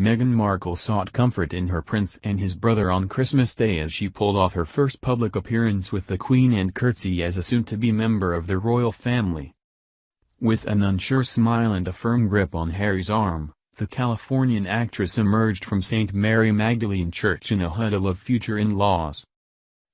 Meghan Markle sought comfort in her prince and his brother on Christmas Day as she pulled off her first public appearance with the Queen and curtsy as a soon-to-be member of the royal family. With an unsure smile and a firm grip on Harry's arm, the Californian actress emerged from St. Mary Magdalene Church in a huddle of future in-laws.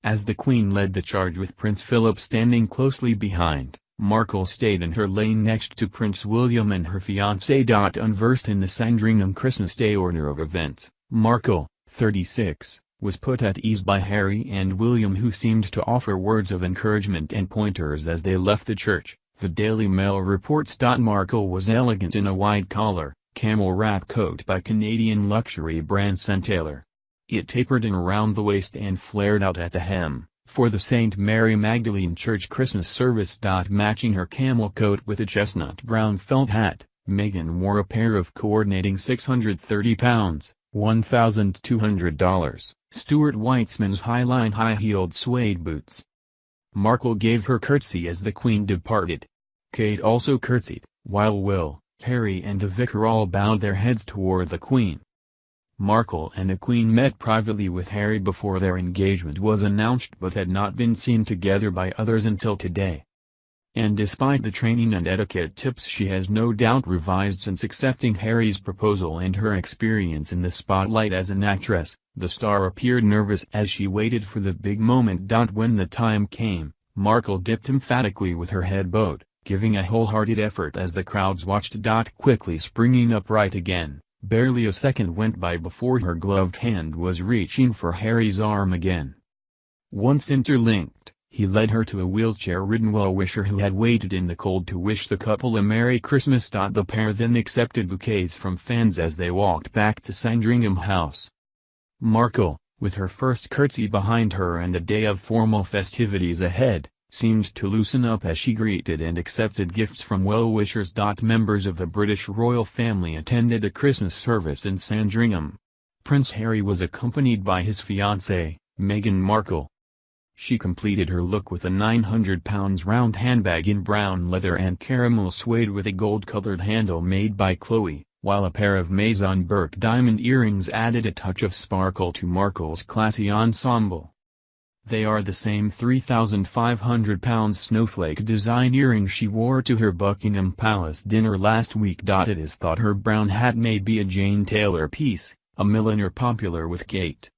As the Queen led the charge with Prince Philip standing closely behind, Markle stayed in her lane next to Prince William and her fiancé. Unversed in the Sandringham Christmas Day order of events, Markle, 36, was put at ease by Harry and William, who seemed to offer words of encouragement and pointers as they left the church. The Daily Mail reports. Markle was elegant in a wide collar, camel wrap coat by Canadian luxury brand Taylor. It tapered in around the waist and flared out at the hem, for the St. Mary Magdalene Church Christmas service. Matching her camel coat with a chestnut brown felt hat, Meghan wore a pair of coordinating £630, $1,200, Stuart Weitzman's Highline high-heeled suede boots. Markle gave her curtsy as the Queen departed. Kate also curtsied, while Will, Harry and the vicar all bowed their heads toward the Queen. Markle and the Queen met privately with Harry before their engagement was announced but had not been seen together by others until today. And despite the training and etiquette tips she has no doubt revised since accepting Harry's proposal and her experience in the spotlight as an actress, the star appeared nervous as she waited for the big moment. When the time came, Markle dipped emphatically with her head bowed, giving a wholehearted effort as the crowds watched. Quickly springing upright again, barely a second went by before her gloved hand was reaching for Harry's arm again. Once interlinked, he led her to a wheelchair-ridden well-wisher who had waited in the cold to wish the couple a Merry Christmas. The pair then accepted bouquets from fans as they walked back to Sandringham House. Markle, with her first curtsy behind her and a day of formal festivities ahead, seemed to loosen up as she greeted and accepted gifts from well-wishers. Members of the British royal family attended a Christmas service in Sandringham. Prince Harry was accompanied by his fiancée, Meghan Markle. She completed her look with a £900 round handbag in brown leather and caramel suede with a gold-colored handle made by Chloe, while a pair of Maison Burke diamond earrings added a touch of sparkle to Markle's classy ensemble. They are the same £3,500 snowflake design earrings she wore to her Buckingham Palace dinner last week. It is thought her brown hat may be a Jane Taylor piece, a milliner popular with Kate.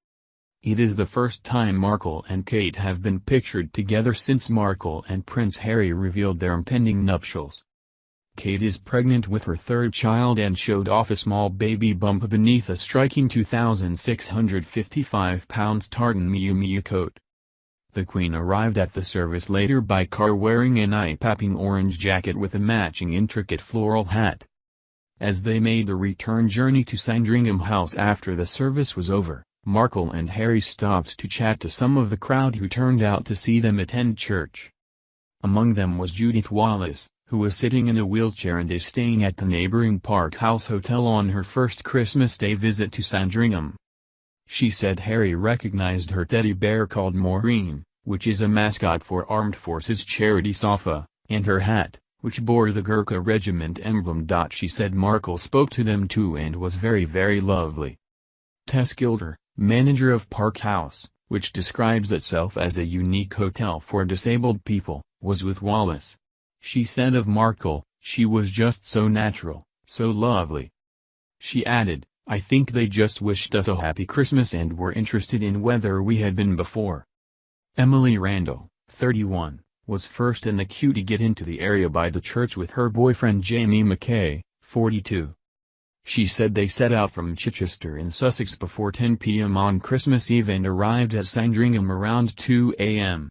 It is the first time Markle and Kate have been pictured together since Markle and Prince Harry revealed their impending nuptials. Kate is pregnant with her third child and showed off a small baby bump beneath a striking £2,655 tartan Miu Miu coat. The Queen arrived at the service later by car wearing an eye-popping orange jacket with a matching intricate floral hat. As they made the return journey to Sandringham House after the service was over, Markle and Harry stopped to chat to some of the crowd who turned out to see them attend church. Among them was Judith Wallace, who was sitting in a wheelchair and is staying at the neighboring Park House Hotel on her first Christmas Day visit to Sandringham. She said Harry recognized her teddy bear called Maureen, which is a mascot for Armed Forces charity SAFA, and her hat, which bore the Gurkha Regiment emblem. She said Markle spoke to them too and was very very lovely. Tess Gilder, manager of Park House, which describes itself as a unique hotel for disabled people, was with Wallace. She said of Markle, she was just so natural, so lovely. She added, I think they just wished us a happy Christmas and were interested in whether we had been before. Emily Randall, 31, was first in the queue to get into the area by the church with her boyfriend Jamie McKay, 42. She said they set out from Chichester in Sussex before 10 p.m. on Christmas Eve and arrived at Sandringham around 2 a.m.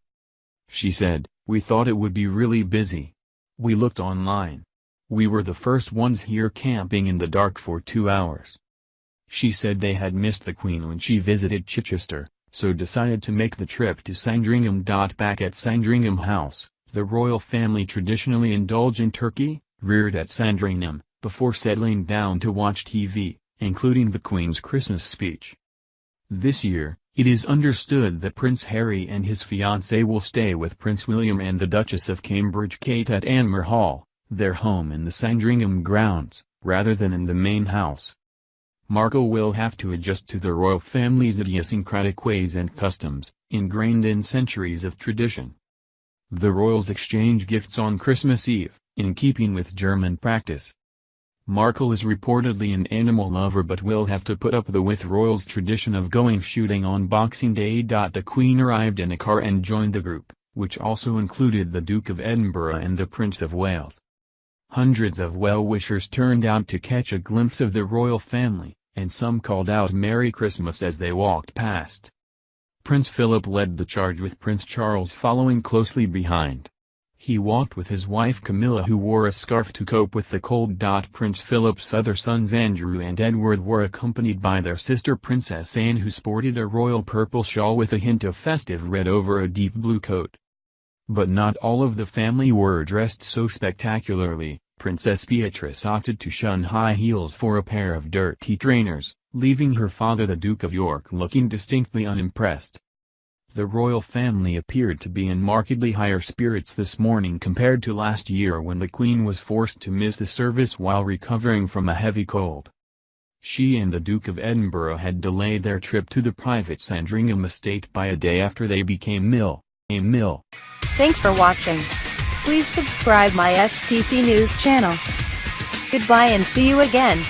She said, we thought it would be really busy. We looked online. We were the first ones here camping in the dark for 2 hours. She said they had missed the Queen when she visited Chichester, so decided to make the trip to Sandringham. Back at Sandringham House, the royal family traditionally indulge in turkey, reared at Sandringham, before settling down to watch TV, including the Queen's Christmas speech. This year, it is understood that Prince Harry and his fiancée will stay with Prince William and the Duchess of Cambridge Kate at Anmer Hall, their home in the Sandringham grounds, rather than in the main house. Markle will have to adjust to the royal family's idiosyncratic ways and customs, ingrained in centuries of tradition. The royals exchange gifts on Christmas Eve, in keeping with German practice. Markle is reportedly an animal lover but will have to put up with royals' tradition of going shooting on Boxing Day. The Queen arrived in a car and joined the group, which also included the Duke of Edinburgh and the Prince of Wales. Hundreds of well-wishers turned out to catch a glimpse of the royal family, and some called out Merry Christmas as they walked past. Prince Philip led the charge with Prince Charles following closely behind. He walked with his wife Camilla, who wore a scarf to cope with the cold. Prince Philip's other sons Andrew and Edward were accompanied by their sister Princess Anne, who sported a royal purple shawl with a hint of festive red over a deep blue coat. But not all of the family were dressed so spectacularly. Princess Beatrice opted to shun high heels for a pair of dirty trainers, leaving her father the Duke of York looking distinctly unimpressed. The royal family appeared to be in markedly higher spirits this morning compared to last year, when the Queen was forced to miss the service while recovering from a heavy cold. She and the Duke of Edinburgh had delayed their trip to the private Sandringham estate by a day after they became ill. Thanks for watching. Please subscribe my STC News channel. Goodbye and see you again.